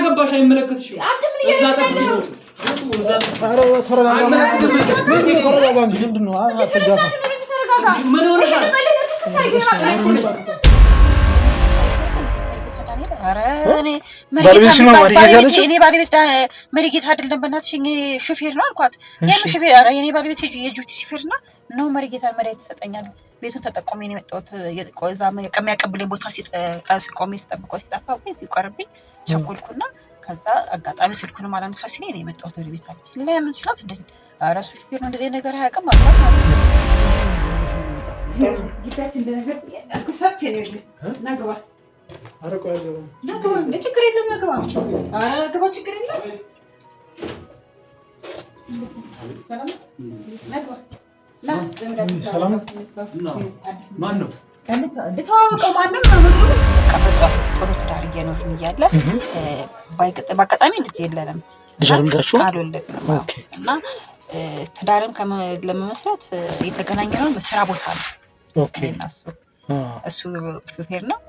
አገባሽ አይመለከትሽ አንተ ምን ያደርጋለህ አረ ተረጋጋ ምንድነው አሰጋጋ ምን ሆነሻል አረ እኔ ባለቤት መሪጌታ አይደለም በእናትሽ ሹፌር ነው አልኳት የምን ሹፌር አረ የኔ ባለቤት የጁቲ ሹፌር ነው መሪጌታ መሬት ተሰጠኛል ቤቱን ተጠቆሜ ነው የመጣሁት የቆዛ የሚያቀብለኝ ቦታ ሲቆሜ ተጠብቆ ሲጣፋ ወይ ሲቆርብኝ ቸኮልኩና ከዛ አጋጣሚ ስልኩን ማላነሳ ሲኔ ነው የመጣሁት ወደ ቤት አለች ለምን ሲላት እንደዚህ አረ ሹፌር ነው እንደዚህ ነገር አያውቅም አልኳት ጊታችን እንደነገር አኩሳፍ የኔ ናገባ አረቆ ያለው ናገባ ለችግር የለም ናገባ አረ ናገባ ችግር የለም ሰላም ናገባ ሰላም ማን ነው ለተዋወቀው ማንም ነው ቀበጣ ጥሩ ትዳር እየኖርን እያለ ባይቀጣሚ ልጅ የለንም ልጅ አልወለድንም እና ትዳርን ለመመስረት የተገናኘነው በስራ ቦታ ነው ኦኬ እሱ ሹፌር ነው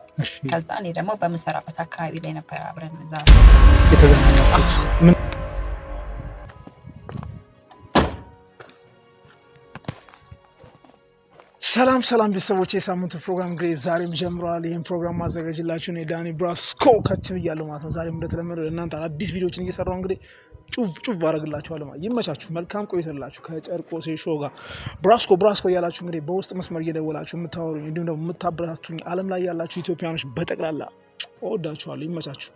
ከዛ እኔ ደግሞ በመሰራበት አካባቢ ላይ ነበር አብረን እዛ የተገናኘነው ሰላም ቤተሰቦቼ የሳምንቱ ፕሮግራም እንግዲህ ዛሬም ጀምሯል ይሄን ፕሮግራም ማዘጋጅላችሁ ነው ዳኒ ብራስኮ ከች ብያለሁ ማለት ነው ዛሬም እንደተለመደው እናንተ አዲስ ቪዲዮችን እየሰራው እንግዲህ ጩብ አረግላችኋለሁ ማለት ይመቻችሁ መልካም ቆይተላችሁ ከጨርቆሴ ሾው ጋር ብራስኮ ያላችሁ እንግዲህ በውስጥ መስመር እየደወላችሁ የምታወሩኝ እንዲሁም ደግሞ የምታበረታቱኝ ዓለም ላይ ያላችሁ ኢትዮጵያኖች በጠቅላላ እወዳችኋለሁ ይመቻችሁ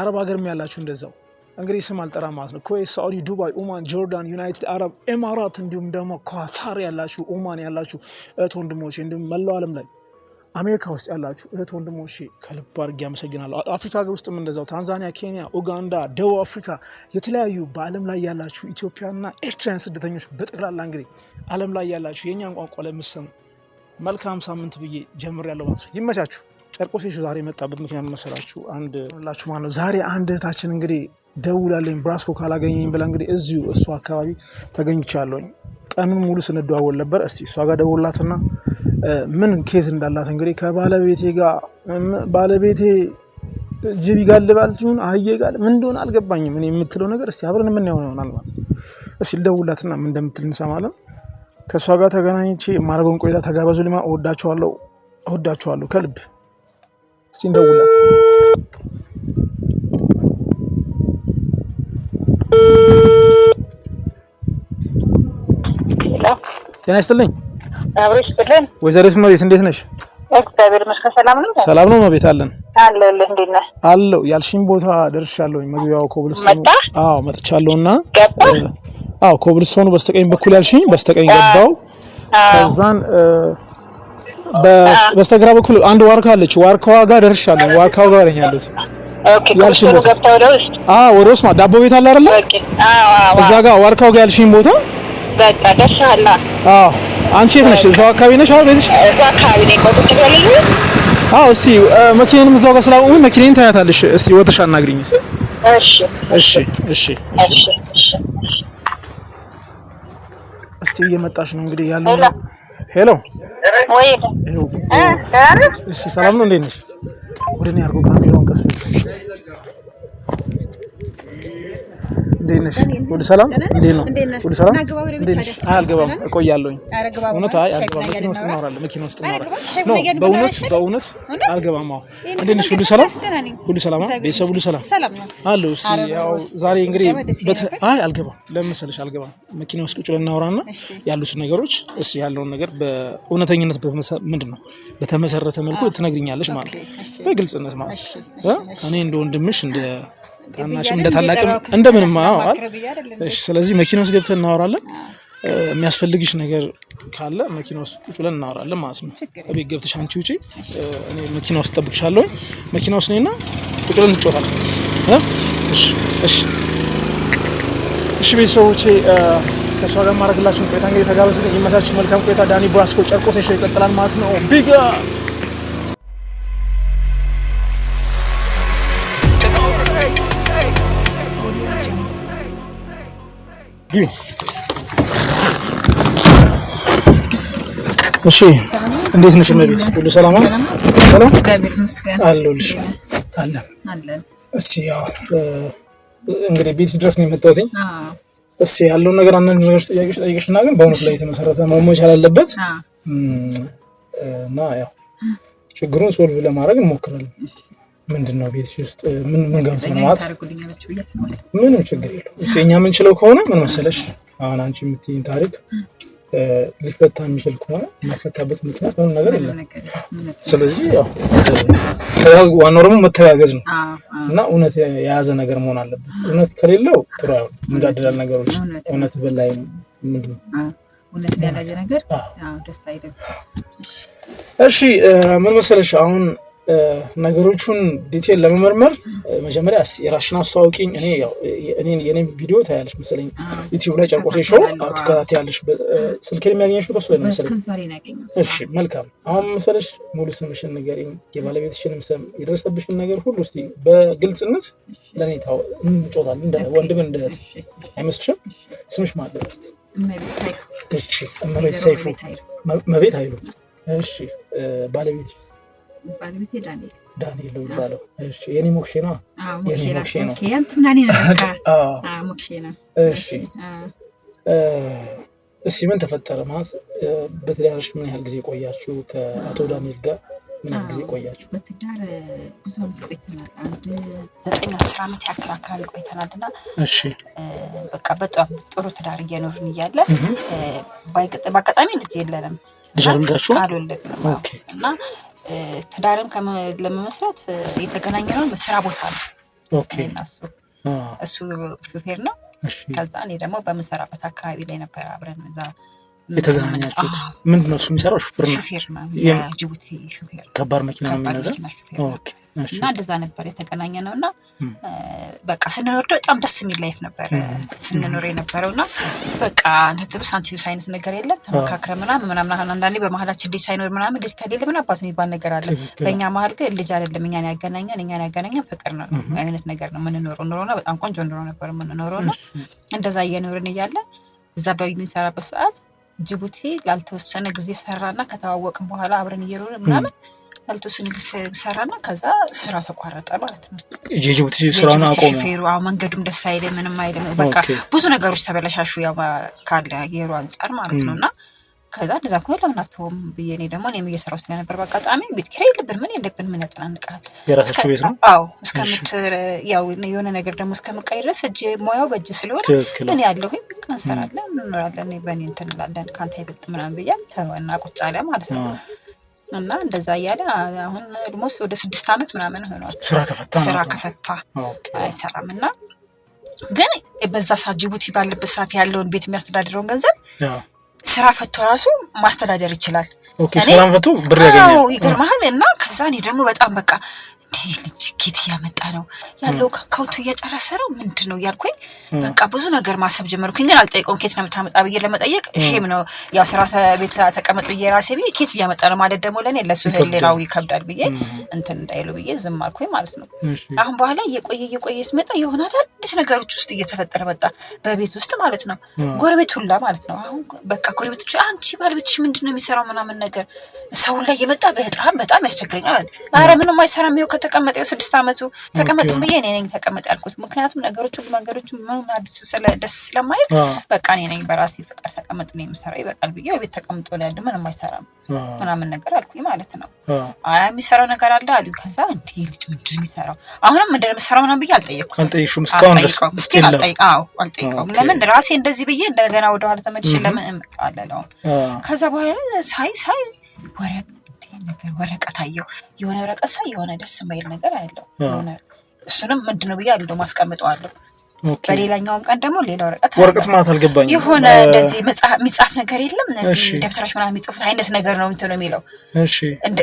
አረብ ሀገርም ያላችሁ እንደዛው እንግዲህ ስም አልጠራ ማለት ነው ኩዌት ሳውዲ ዱባይ ኦማን ጆርዳን ዩናይትድ አረብ ኤማራት እንዲሁም ደግሞ ኳታር ያላችሁ ኦማን ያላችሁ እህት ወንድሞቼ እንዲሁም መላው ዓለም ላይ አሜሪካ ውስጥ ያላችሁ እህት ወንድሞቼ ከልብ አድርጌ አመሰግናለሁ አፍሪካ ሀገር ውስጥም እንደዛው ታንዛኒያ ኬንያ ኡጋንዳ ደቡብ አፍሪካ የተለያዩ በዓለም ላይ ያላችሁ ኢትዮጵያና ኤርትራውያን ስደተኞች በጠቅላላ እንግዲህ ዓለም ላይ ያላችሁ የኛን ቋንቋ ለምትሰሙ መልካም ሳምንት ብዬ ጀምሬያለሁ ማለት ነው ይመቻችሁ ጨርቆሴ ዛሬ የመጣበት ምክንያት መሰላችሁ አንድ ላችሁ ማለት ነው ዛሬ አንድ እህታችን እንግዲህ ደውላለኝ ብራስኮ ካላገኘኝ ብላ እንግዲህ እዚሁ እሷ አካባቢ ተገኝቻለሁኝ ቀኑን ሙሉ ስንደዋወል ነበር እስቲ እሷ ጋር ደውላትና ምን ኬዝ እንዳላት እንግዲህ ከባለቤቴ ጋር ባለቤቴ ጅብ ይጋልባል ሲሆን አህዬ ጋር ምን እንደሆነ አልገባኝም እኔ የምትለው ነገር እስቲ አብረን ምን ይሆናል ማለት እስቲ ልደውላትና ምን እንደምትል እንሰማለን ከሷ ጋር ተገናኝቼ ማረጋውን ቆይታ ተጋበዙልኝ እወዳችኋለሁ ከልብ እስቲ እንደውላት ጤና ይስጥልኝ አብሮሽ ብለን ወይዘሪት መሬት እንዴት ነሽ እግዚአብሔር ይመስገን ሰላም ነው መቤት አለን አለልህ እንዴት ነህ አለው ያልሽኝ ቦታ ደርሻለሁኝ መግቢያው ኮብልስቶን አዎ መጥቻለሁና አዎ ኮብልስቶን በስተቀኝ በኩል ያልሽኝ በስተቀኝ ገባው ከዛን በስተግራ በኩል አንድ ዋርካ አለች ዋርካዋ ጋር ደርሻለሁ ዋርካው ጋር ነኝ ያለሁት ኦኬ ያልሽኝ ቦታ ወደ ውስጥ ዳቦ ቤት አለ አይደል ኦኬ እዛ ጋር ዋርካው ጋር ያልሽኝ ቦታ በቃ ደርሻለሁ አንቺ የት ነሽ እዛው አካባቢ ነሽ አይደል ቤትሽ እዛው አካባቢ ነኝ ቆጥቼ እስቲ መኪናዬንም እዛው ጋር ስላቆምኩኝ መኪናዬን ታያታለሽ እስቲ ወጥተሽ አናግሪኝ እሺ እስቲ እየመጣሽ ነው እንግዲህ ያለው ሄሎ ወይ እሺ ሰላም ነው እንዴት ነሽ ወደኔ አርጎ ካሜራውን ቀስ እንዴት ነሽ ሁሉ ሰላም እንዴት ነው ሁሉ ሰላም እንዴት ነሽ አልገባም እቆያለሁኝ እውነት አልገባም መኪና ውስጥ እናወራለን በእውነት አልገባም እንዴት ነሽ ሁሉ ሰላም ቤተሰብ ሁሉ ሰላም አለው እስቲ ያው ዛሬ እንግዲህ አልገባም ለምን መሰለሽ አልገባም መኪና ውስጥ ቁጭ ብለን እናወራና ያሉት ነገሮች እስቲ ያለውን ነገር በእውነተኝነት ምንድነው በተመሰረተ መልኩ ትነግሪኛለሽ ማለት በግልጽነት ማለት እኔ እንደ ወንድምሽ እንደ ታናሽም እንደ ታላቅም እንደምንም እሺ ስለዚህ መኪና ውስጥ ገብተን እናወራለን የሚያስፈልግሽ ነገር ካለ መኪና ውስጥ ቁጭ ብለን እናወራለን ማለት ነው እቤት ገብተሽ አንቺ ውጪ እኔ መኪና ውስጥ ጠብቅሻለሁ መኪና ውስጥ ነኝና ቁጭ ብለን እንጫወታለን እሺ ቤተሰቦቼ ከሷ ጋር ማድረግላችሁን ቆይታ እንግዲህ ተጋበዙልኝ ይመቻችሁ መልካም ቆይታ ዳኒ ብራስኮ ጨርቆሴ ሾው ይቀጥላል ማለት ነው ቢጋ እሺ እንዴት ነሽ መቤት ሁሉ ሰላም እግዚአብሔር ይመስገን አለሁልሽ አለ እስቲ ያው እንግዲህ ቤት ድረስ ነው የመጣሁት። እስቲ ያለውን ነገር አንዳንድ ነገሮች ጥያቄዎች ጠይቀሽና ግን በእውነት ላይ የተመሰረተ መሆን መቻል አለበት እና ያው ችግሩን ሶልቭ ለማድረግ እንሞክራለን። ምንድነው ቤት ውስጥ ምን ገብቶ ነው ማለት ምንም ችግር የለውም። እስቲ እኛ የምንችለው ከሆነ ምን መሰለሽ አሁን አንቺ የምትይኝ ታሪክ ሊፈታ የሚችል ከሆነ የማይፈታበት ምክንያት ምንም ነገር የለም። ስለዚህ ያው ዋናው ደግሞ መተጋገዝ ነው እና እውነት የያዘ ነገር መሆን አለበት። እውነት ከሌለው ጥሩ አይሆን እንጋደላል ነገሮች። እውነት በላይ ምንድነው እውነት ያላየ ነገር ያው ደስ አይደለም። እሺ ምን መሰለሽ አሁን ነገሮቹን ዲቴል ለመመርመር መጀመሪያ የራስሽን አስተዋውቂኝ። እኔ ያው የኔ ቪዲዮ ታያለሽ መሰለኝ ዩቲዩብ ላይ ጨርቆሴ ሾው ትከታተያለሽ። ስልኬን የሚያገኘሽ ከሱ ላይ መሰለኝ። እሺ መልካም። አሁን መሰለሽ ሙሉ ስምሽን ንገሪኝ፣ የባለቤትሽንም ስም፣ የደረሰብሽን ነገር ሁሉ እስቲ በግልጽነት ለኔ ታው እንጮታለን እንደ ወንድም እንደ አይመስልሽም? ስምሽ ማለት ነው እስቲ? እሺ እመቤት ሰይፉ። እመቤት ኃይሉ። እሺ ባለቤትሽ? ባለቤቴ ዳንኤል ነው የሚባለው። እሺ የኔ ሞክሼ ነው። የኔ ሞክሼ ነው። ሞክሼ ነው። እሺ እስቲ ምን ተፈጠረ ማለት በትዳርሽ ምን ያህል ጊዜ ቆያችሁ? ከአቶ ዳንኤል ጋር ምን ያህል ጊዜ ቆያችሁ? በትዳር ብዙ ዓመት ቆይተናል። አንድ 9-10 ዓመት ያክል አካባቢ ቆይተናልና እሺ በቃ በጣም ጥሩ ትዳር እየኖርን እያለ በአጋጣሚ ልጅ የለንም። ልጅ አልወለዳችሁ? አልወለድንም። ኦኬ እና ትዳርም ለመመስረት የተገናኘነው በስራ ቦታ ነው። ኦኬ እሱ ሹፌር ነው። ከዛ እኔ ደግሞ በምሰራበት አካባቢ ላይ ነበር አብረን እዛ የተገናኛችሁት። ምንድነው እሱ የሚሰራው? ሹፌር ነው፣ የጅቡቲ ሹፌር፣ ከባድ መኪና ነው የሚነዳው። ኦኬ እና እንደዛ ነበር የተገናኘነውና በቃ ስንኖር በጣም ደስ የሚል ላይፍ ነበር ስንኖር የነበረውና በቃ እንትብስ አንቲብስ አይነት ነገር የለም። ተመካክረን ምናምን አንዳንዴ በመሀላችን ልጅ ሳይኖር ምናምን ልጅ ከሌለ ምን አባቱ የሚባል ነገር አለ። በእኛ መሀል ግን ልጅ አይደለም እኛን ያገናኘን ፍቅር ነው አይነት ነገር ነው የምንኖረው። ኑሮና በጣም ቆንጆ ኑሮ ነበር የምንኖረውና እንደዛ እየኖርን እያለ እዛ በሚሰራበት ሰዓት ጅቡቲ ላልተወሰነ ጊዜ ሰራና ከተዋወቅን በኋላ አብረን እየኖርን ምናምን ላልተወሰነ ጊዜ ሰራና ከዛ ስራ ተቋረጠ ማለት ነው። የጅቡቲ ስራውን አቆመ። ሹፌሩ መንገዱም ደስ አይልም ምንም አይልም። በቃ ብዙ ነገሮች ተበላሻሹ ያው ካለ አየሩ አንፃር ማለት ነውና ከዛ እንደዛ ከሆነ ለምን አትተውም ብዬ እኔ ደግሞ እኔም እየሰራሁ ስለነበር በአጋጣሚ ቤት ኪራይ የለብን ምን የለብን ምን ያጨናንቃል። የራሳችሁ ቤት ነው? አዎ ያው የሆነ ነገር ደግሞ እስከምቀይር ድረስ እጅ ሙያው በእጅ ስለሆነ እኔ ያለሁኝ እንሰራለን እንኖራለን በእኔ እንትን እንላለን ካንተ አይበልጥ ምናምን ብዬ ተወና ቁጭ አለ ማለት ነው። እና እንደዛ እያለ አሁን ኦልሞስት ወደ 6 ዓመት ምናምን ሆኗል ስራ ከፈታ አይሰራም። እና ግን በዛ ሰዓት ጅቡቲ ባለበት ሰዓት ያለውን ቤት የሚያስተዳድረውን ገንዘብ ስራ ፈቶ ራሱ ማስተዳደር ይችላል። ኦኬ ስራን ፈቶ ብር ያገኛል። ይገርማል። እና ከዛ እኔ ደግሞ በጣም በቃ ልጅ ጌት እያመጣ ነው ያለው ካውቱ እየጨረሰ ነው ምንድነው ያልኩኝ በቃ ብዙ ነገር ማሰብ ጀመርኩኝ። ግን አልጠይቀውም ኬት ነው የምታመጣ ብዬ ለመጠየቅ ሼም ነው ያው ስራ ቤት ተቀመጥ ብዬ ራሴ ብዬ ኬት እያመጣ ነው ማለት ደግሞ ለኔ ለሱ ሌላው ይከብዳል ብዬ እንትን እንዳይሉ ብዬ ዝም አልኩኝ ማለት ነው። አሁን በኋላ እየቆየ ሲመጣ ይሆናል አዲስ ነገሮች ውስጥ እየተፈጠረ መጣ በቤት ውስጥ ማለት ነው። ጎረቤት ሁላ ማለት ነው አሁን በቃ ጎረቤቶች አንቺ ባለቤትሽ ምንድነው የሚሰራው ምናምን ነገር ሰው ላይ የመጣ በጣም ያስቸግረኛል። አረ ምንም አይሰራም ይኸው ከተቀመጠው 6 ዓመቱ ተቀመጥ ብዬ እኔ ነኝ ተቀመጥ ያልኩት። ምክንያቱም ነገሮች ምንም አዲስ ደስ ስለማይል በቃ እኔ ነኝ በራሴ ፍቃድ ተቀመጥ ነው የምሰራው ይበቃል ብዬ ቤት ተቀምጦ ነው ያለው ምንም አይሰራም ምናምን ነገር አልኩኝ ማለት ነው። የሚሰራው ነገር አለ አሉ። ከዛ እንዴ ልጅ ምንድነው የሚሰራው አሁንም እንደምሰራው ምናምን ብዬ አልጠየቅሽም እስካሁን ድረስ? አልጠይቀውም። ለምን ራሴ እንደዚህ ብዬ እንደገና ወደ ኋላ ተመልሼ ለምን አለለው። ከዛ በኋላ ሳይ ወረቀት አየሁ። የሆነ ወረቀት ሳይ የሆነ ደስ የማይል ነገር አያለው። የሆነ እሱንም ምንድነው ብዬ አልደው ማስቀምጠዋለሁ። በሌላኛውም ቀን ደግሞ ሌላ ወረቀት ማለት አልገባኝም። የሆነ እንደዚህ የሚጻፍ ነገር የለም እነዚህ ደብተራሽ ምናምን የሚጽፉት አይነት ነገር ነው እንትን ነው የሚለው። እሺ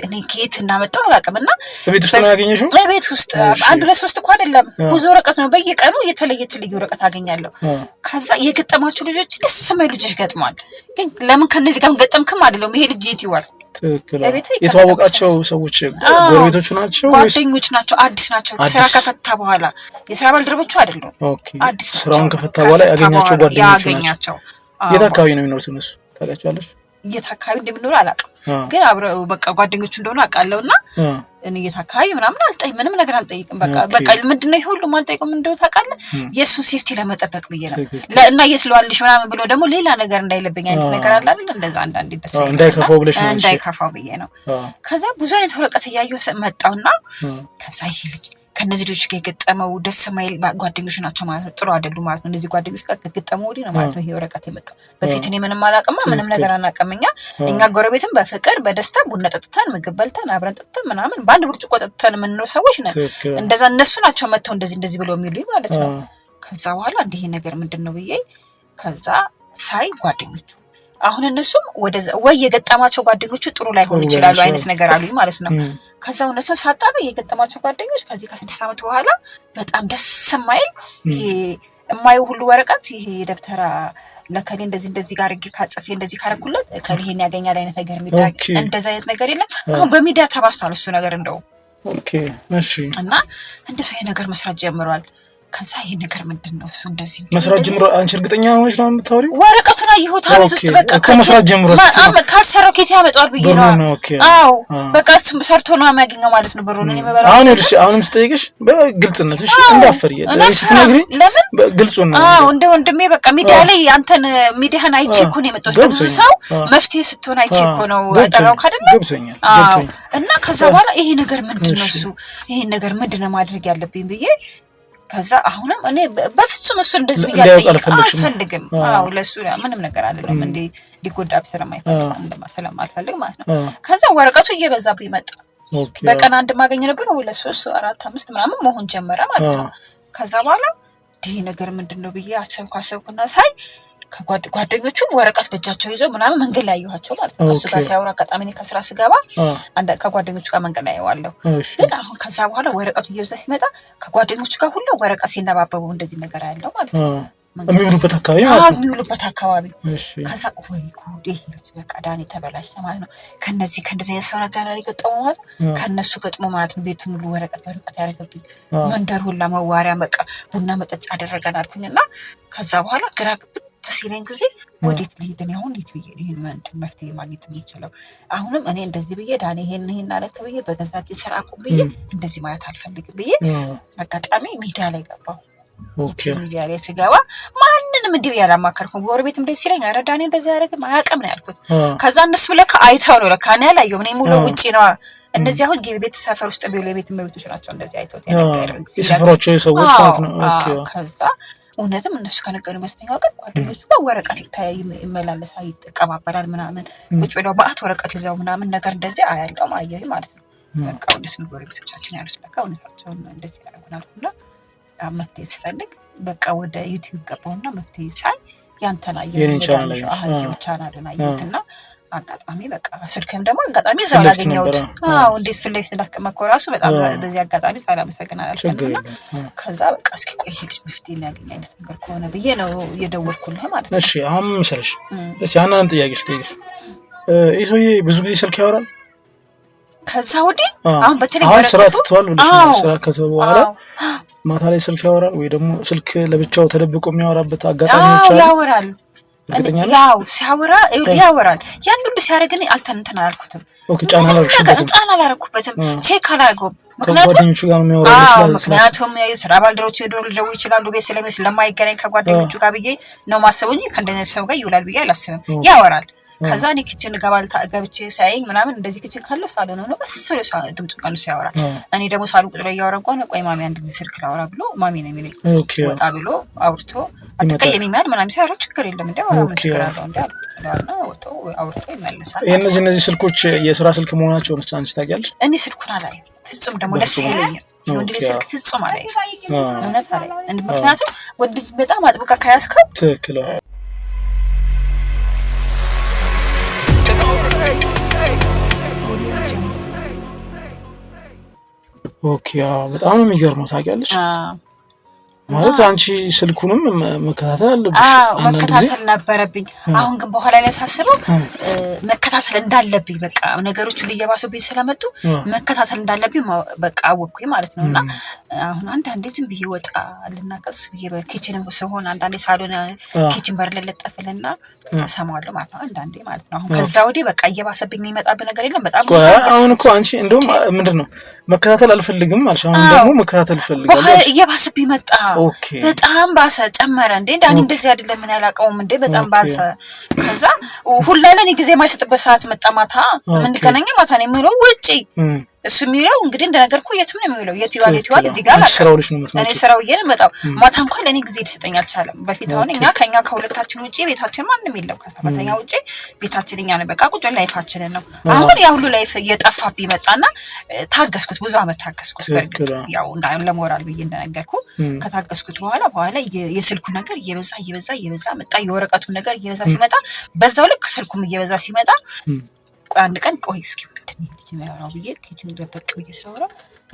እኔ ከየት እንዳመጣው አላውቅምና ቤት ውስጥ ነው ያገኘሽው? ቤት ውስጥ 1-2-3 እኮ አይደለም ብዙ ወረቀት ነው። በየቀኑ የተለየ ወረቀት አገኛለሁ። ከዛ የገጠማችሁ ልጆች ደስ የማይሉ ልጆች ገጥሟል። ግን ለምን ከነዚህ ጋር ገጠምክም አይደለም ይሄ ልጅ የት ይዋል? የተዋወቃቸው ሰዎች ጎረቤቶቹ ናቸው? ጓደኞች ናቸው። አዲስ ናቸው። ስራ ከፈታ በኋላ የስራ ባልደረቦቹ አይደሉም። አዲስ ስራውን ከፈታ በኋላ ያገኛቸው ጓደኞቹ ናቸው። የት አካባቢ ነው የሚኖሩት እነሱ ታውቂያቸዋለሽ? የት አካባቢ እንደሚኖሩ አላውቅም። ግን አብረው በቃ ጓደኞቹ እንደሆኑ አውቃለሁና እኔ የታካይ ምናምን ምንም ነገር አልጠይቅም። በቃ ምንድነው ይሄ ሁሉ ማልጠይቅም እንደው ታውቃለህ የሱን ሴፍቲ ለመጠበቅ ብዬ ነው እና የትለዋልሽ ምናምን ብሎ ደግሞ ሌላ ነገር እንዳይለብኝ አይነት ነገር አለ አይደል እንደዛ አንዳንዴ ደስ እንዳይከፋው ብዬ ነው። ከዛ ብዙ አይነት ወረቀት እያየሁ መጣውና ከዛ ይሄ ልጅ ከነዚህ ልጆች ጋር የገጠመው ደስ ማይል ጓደኞች ናቸው ማለት ነው። ጥሩ አይደሉም ማለት ነው። እነዚህ ጓደኞች ጋር ከገጠመው ወዲህ ነው ማለት ነው ይሄ ወረቀት የመጣው። በፊት እኔ ምንም አላውቅም ምንም ነገር አናውቅምኛ። እኛ ጎረቤትም በፍቅር በደስታ ቡና ጠጥተን ምግብ በልተን አብረን ጠጥተን ምናምን በአንድ ብርጭቆ ጠጥተን የምንኖር ሰዎች ነን። እንደዛ እነሱ ናቸው መጥተው እንደዚህ ብለው የሚሉኝ ማለት ነው። ከዛ በኋላ እንደ ይሄ ነገር ምንድነው ብዬ ከዛ ሳይ ጓደኞቹ አሁን እነሱም ወይ የገጠማቸው ጓደኞቹ ጥሩ ላይ ሆኑ ይችላሉ አይነት ነገር አሉኝ ማለት ነው። ከዛ እውነቱን ሳጣራ የገጠማቸው ጓደኞች ከዚህ ከ6 ዓመት በኋላ በጣም ደስ የማይል ይሄ የማየው ሁሉ ወረቀት ይሄ ደብተራ ለከሌ እንደዚህ ጋር ካጽፌ እንደዚህ ካረኩለት ከሊሄን ያገኛል አይነት ነገር የሚዳግ እንደዛ አይነት ነገር የለም። አሁን በሚዲያ ተባስቷል እሱ ነገር እንደው እሺ እና እንደሱ ይሄ ነገር መስራት ጀምሯል። ከዛ ይሄ ነገር ምንድነው እሱ እንደዚህ መስራት ጀምሮ አንቺ እርግጠኛ ሆነሽ ነው የምታወሪው? ወረቀቱን አየሁት አቤት ውስጥ በቃ ከመስራት ጀምሮ ካልሰራው ከየት ያመጣዋል ብዬ ነው። አዎ በቃ ሰርቶ ነው የሚያገኘው ማለት ነው ብሩን። እኔ መበራ አሁንም ስጠይቅሽ በግልጽነትሽ እንዳፈር ስትነግሪኝ በግልጹ ነው። አዎ እንደ ወንድሜ በቃ ሚዲያ ላይ አንተን ሚዲያን አይቼ እኮ ነው የመጣሁት። ብዙ ሰው መፍትሄ ስትሆን አይቼ እኮ ነው አጠራው ካደለ ገብቶኛል። እና ከዛ በኋላ ይሄ ነገር ምንድነው እሱ ይሄ ነገር ምንድነው ማድረግ ያለብኝ ብዬ ከዛ አሁንም እኔ በፍጹም እሱ እንደዚህ ብያለሁ አልፈልግም። አዎ ለሱ ምንም ነገር አይደለም እንዴ ሊጎዳ ስለማልፈልግ ማለት ነው። ከዛ ወረቀቱ እየበዛብኝ መጣ። በቀን አንድ ማገኝ ነበር ወይ ለ3 4 5 ምናምን መሆን ጀመረ ማለት ነው። ከዛ በኋላ ይሄ ነገር ምንድነው ብዬ አሰብኩና ሳይ ከጓደኞቹ ወረቀት በእጃቸው ይዘው ምናምን መንገድ ላይ ያዩዋቸው ማለት ነው። ከሱ ጋር ሲያወራ አጋጣሚ እኔ ከስራ ስገባ ከጓደኞቹ ጋር መንገድ ላይ ያዩዋለሁ። ግን አሁን ከዛ በኋላ ወረቀቱ እየበዛ ሲመጣ ከጓደኞቹ ጋር ሁሉ ወረቀት ሲነባበቡ እንደዚህ ነገር ያለው ማለት ነው። የሚውሉበት አካባቢ ማለት ነው። የሚውሉበት አካባቢ ከዛ ወይ ጉድ ይሄ በቃ ዳኒ ተበላሽ ማለት ነው። ከነዚህ የሰው ነገር ላይ ገጠመው ማለት ከነሱ ገጥሞ ማለት ነው። ቤቱን ሁሉ ወረቀት ያደረገብኝ መንደር ሁላ መዋሪያ በቃ ቡና መጠጫ አደረገን አልኩኝና ከዛ በኋላ ግራ ሲለኝ ጊዜ ወዴት ልሄድ ነው አሁን እንዴት ብዬ ይሄን መፍትሄ ማግኘት የምችለው? አሁንም እኔ እንደዚህ ብዬ ዳኒ ይሄን አለከ ብዬ በገዛችን ስራ አቁም ብዬ እንደዚህ ማለት አልፈልግም ብዬ አጋጣሚ ሚዲያ ላይ ገባሁ። ሚዲያ ላይ ስገባ ማንንም እንዲህ ያላማከርኩ ጎረቤት እንደዚህ ሲለኝ ኧረ ዳኒ እንደዚህ ያደረግም አያውቅም ነው ያልኩት። ከዛ እነሱ ለካ አይተው ነው ለካ እኔ አላየሁም። እኔ ሙሉ ውጪ ነው እንደዚህ አሁን ቤት ሰፈር ውስጥ ቢሉ የቤት እመቤቶች ናቸው እንደዚህ አይተውት የሰፈሮቹ ሰዎች ማለት ነው። ከዛ እውነትም እነሱ ከነገሩ መስተኛው ቀን ጓደኞቹ ጋር ወረቀት ይመላለሳል ይተቀባበላል ምናምን ቁጭ ብለው በአት ወረቀት ይዘው ምናምን ነገር እንደዚህ አያለው ማየህ ማለት ነው። በቃ እንደዚህ ነው ጎረቤቶቻችን ያሉት ለካ እውነታቸውን እንደዚህ ያደርጉናልና መፍትሄ ስፈልግ በቃ ወደ ዩቲዩብ ገባውና መፍትሄ ሳይ ያንተና የኔ ቻናልን አየሁትና አጋጣሚ በቃ ስልክም ደግሞ አጋጣሚ እዛው ላገኘሁት። አዎ እንዴት ፍለፊት እንዳስቀመጥከው ራሱ በጣም በዚህ አጋጣሚ ሳላመሰግናል አልፈልግና ከዛ በቃ እስኪ ቆይ ሄድስ መፍትሄ የሚያገኝ አይነት ነገር ከሆነ ብዬ ነው የደወልኩልህ ማለት ነው። እሺ አሁን መሰለሽ እሺ አንዳንድ ጥያቄ ልጠይቅሽ። ይሄ ብዙ ጊዜ ስልክ ያወራል? ከዛ ወዲህ አሁን በተለይ አሁን ስራ ትተዋል ብለሽ ስራ ከተው በኋላ ማታ ላይ ስልክ ያወራል ወይ ደግሞ ስልክ ለብቻው ተደብቆ የሚያወራበት አጋጣሚዎች አሉ? ያወራል። ያው ሲያወራ ያወራል። ያን ሁሉ ሲያደርግኝ አልተንተን አላልኩትም። ኦኬ ጫና አላረኩበትም። ቼክ አላረኩም። ምክንያቱም የስራ ባልደረቦች ሊደውሉ ይችላሉ። ቤት ስለማይገናኝ ከጓደኞቹ ጋር ብዬ ነው ማሰቡኝ። ከእንደዚህ ሰው ጋር ይውላል ብዬ አላስብም። ያወራል። ከዛ እኔ ኪችን ገብቼ ሳይኝ ምናምን እንደዚህ ኪችን ካለ ሳሎን ነው በስ ድምጽ ቀንሶ ያወራል። እኔ ደግሞ ሳሎን ቁጭ ላይ ያወራን ከሆነ ቆይ ማሚ አንድ ጊዜ ስልክ ላወራ ብሎ ማሚ ነው የሚለኝ። ወጣ ብሎ አውርቶ አትቀየሚ ማለት ምናምን ሲያወራ ችግር የለም እንዴ አወራ ምን ችግር አለው እንዴ አልኩና ወጥቶ አውርቶ ይመለሳል። እነዚህ ስልኮች የስራ ስልክ መሆናቸውን አንቺ ታውቂያለሽ? እኔ ስልኩን አላየም ፍጹም። ደግሞ ደስ ይለኛል ወንድ ስልክ ፍጹም አላየም እውነት አላየም። ምክንያቱም ወንድ በጣም አጥብቃ ከያዝከው ትክክል ኦኬ በጣም ነው የሚገርመው ታውቂያለሽ። ማለት አንቺ ስልኩንም መከታተል አለብሽ መከታተል ነበረብኝ አሁን ግን በኋላ ላይ ሳስበው መከታተል እንዳለብኝ በቃ ነገሮች ሊያባሱብኝ ስለመጡ መከታተል እንዳለብኝ በቃ አወኩኝ ማለት ነውና አሁን አንዳንዴ ዝም ብዬ ወጣ ልናቀስ ብዬ በኪችንም ስሆን አንዳንዴ ሳሎን ኪችን በር ለለጠፍልና ሰማዋለሁ ማለት ነው አንዳንዴ ማለት ነው አሁን ከዛ ወዲህ በቃ እየባሰብኝ የሚመጣብኝ ነገር የለም በጣም አሁን እኮ አንቺ እንደውም ምንድነው መከታተል አልፈልግም አልሽ አሁን ደግሞ መከታተል ፈልጋለሽ እየባሰብኝ መጣ በጣም ባሰ ጨመረ እንዴ ዳኒ እንደዚህ አይደለም ምን ያላቀውም እንዴ በጣም ባሰ ከዛ ሁላ ለኔ ጊዜ ማይሰጥበት ሰዓት መጣ ማታ ምን ገናኛ ማታ ነው የሚለው ውጪ እሱ የሚለው እንግዲህ እንደነገርኩ የትም ነው የሚለው የትዋል እዚህ ጋር እኔ ስራው ይሄን መጣው ማታ እንኳን ለኔ ጊዜ ተሰጠኝ አልቻለም በፊት አሁን እኛ ከኛ ከሁለታችን ውጪ ቤታችን ማንንም የለም ከሰባተኛ ውጪ ቤታችን እኛ ነው በቃ ቁጭ ላይፋችን ነው አሁን ያ ሁሉ ላይፍ እየጠፋብኝ መጣና ታገስኩት ብዙ አመት ታገስኩት በርግጥ ያው እንዳይሆን ለሞራል ብዬ እንደነገርኩ ከታገስኩት በኋላ የስልኩ ነገር እየበዛ መጣ የወረቀቱ ነገር እየበዛ ሲመጣ በዛው ልክ ስልኩም እየበዛ ሲመጣ አንድ ቀን ቆይ እስኪ የሚያወራው ብዬ ኪችን ደበቅ ብዬ ሳወራ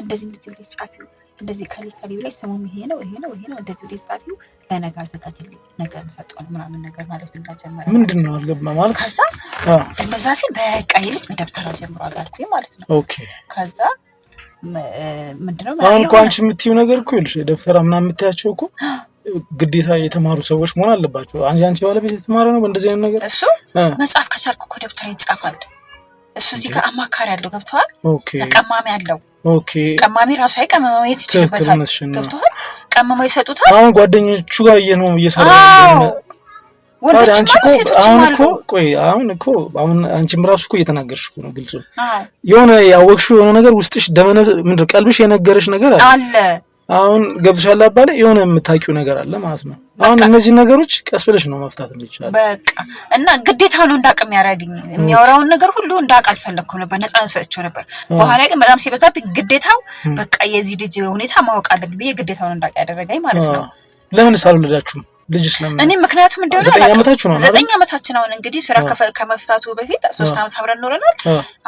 እንደዚህ ብለሽ ጻፊው እንደዚህ ከሊ ብለሽ ስሙም ይሄ ነው እንደዚህ ብለሽ ጻፊው ለነገ አዘጋጅልኝ ነገር መሰጠው ምናምን ነገር ማለት እንዳጀመረ ምንድነው አልገባ ማለት ከዛ እንደዛ ሲል በቃ ይልቅ መደብተራ ጀምሯል አልኩኝ ማለት ነው ኦኬ ከዛ ምንድነው አሁን እኮ አንቺ የምትይው ነገር እኮ ይልሽ ደብተራ ምናምን የምትያቸው እኮ ግዴታ የተማሩ ሰዎች መሆን አለባቸው አንቺ ባለቤት የተማረ ነው በእንደዚህ አይነት ነገር እሱ መጽሐፍ ከቻልኩ እኮ ደብተራ ይጻፋል እሱ እዚህ ጋር አማካሪ ያለው ገብቷል ቀማሚ ያለው ቀማሚ ራሱ አይቀመመው ይችላል ገብቷል ቀመመው ይሰጡታል አሁን ጓደኞቹ ጋር እየነው እየሰራ ነው አንቺ እኮ አሁን አንቺም ራሱ እኮ እየተናገርሽ ነው ግልጹ የሆነ ያወቅሽው የሆነ ነገር ውስጥሽ ደመነ ምንድነው ቀልብሽ የነገረሽ ነገር አለ አሁን ገብቶሻል አባለ የሆነ የምታውቂው ነገር አለ ማለት ነው አሁን እነዚህ ነገሮች ቀስ ብለሽ ነው መፍታት የሚቻለው በቃ እና ግዴታ ነው እንዳቅም ያረጋግኝ የሚያወራውን ነገር ሁሉ እንዳቃል ፈለኩ ነበር ነፃን ሰጥቼው ነበር በኋላ ግን በጣም ሲበዛብኝ ግዴታው በቃ የዚህ ልጅ ሁኔታ ማወቅ አለብኝ የግዴታውን እንዳቅ ያደረጋኝ ማለት ነው ለምን ሳልወለዳችሁም ልጅ ስለምን እኔ ምክንያቱም እንደሆነ 9 አመታችን አሁን እንግዲህ ስራ ከመፍታቱ በፊት 3 አመት አብረን ኖረናል